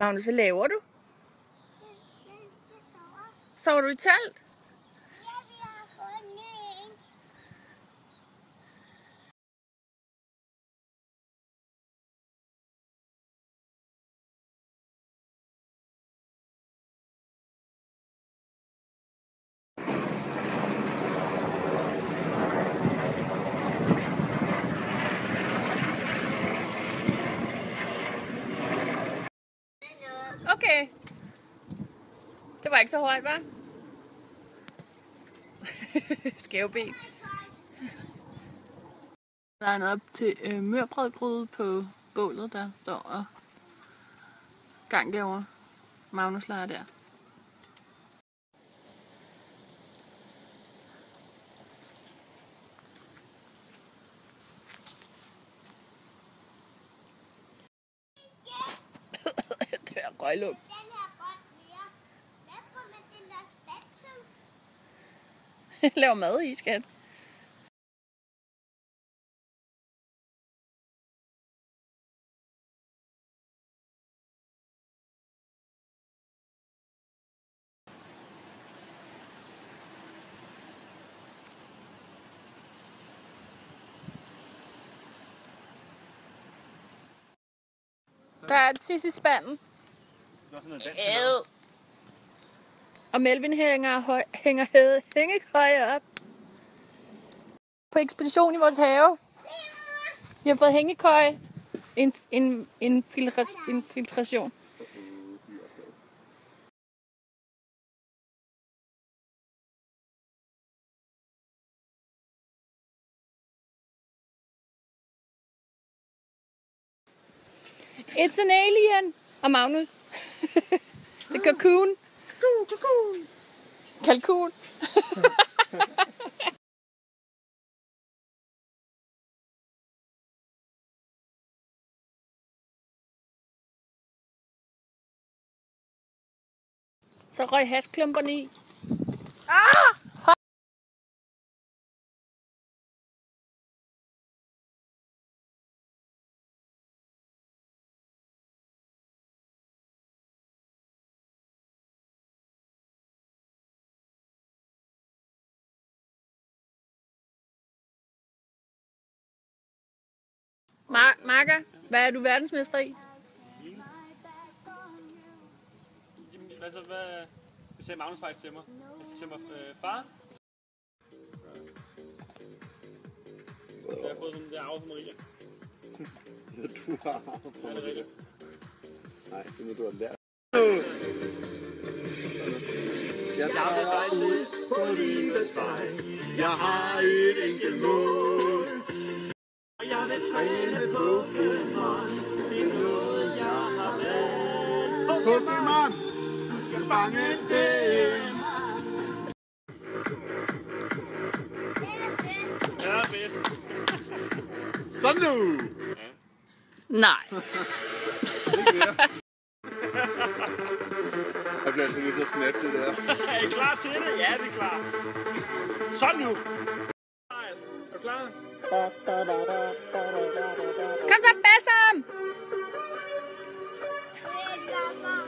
Magnus, hvad laver du? Jeg sover. Sover du i telt? Ja, vi har fået en ny en. Okay. Det var ikke så højt, hva'? Skæve ben. Der er noget op til mørbrødgryde på bålet, der står og gang derovre. Magnus leger der. Jeg dør røglugt. Den her godt mere. Hvad får man den der spatzel? Jeg laver mad i, skat. Der er tis i spanden. Og Melvin hænger hængekøje op. På ekspedition i vores have. Vi har fået hængekøje. Infiltration. It's an alien. Og Magnus. Det er cocoon. Kalkun. Så røg hasklumperne i. Marker, hvad er du verdensmester i? Altså, hvad sagde Magnus faktisk til mig? Altså til mig, far? Jeg har fået sådan der arve fra Maria. Du har arve fra Maria? Nej, det må du have lært. Jeg tager ud på livets vej. Jeg har et enkelt mål. Jeg vil træne Pokémon. Det er noget, jeg har valgt. Pokémon! Du skal fange dem. Ja, bedst. Sådan nu! Nej. Jeg bliver altså nødt til at snappe det der. Er I klar til det? Ja, vi er klar. Sådan nu! Er du klar? Kom så, Bassam! Det er derfor.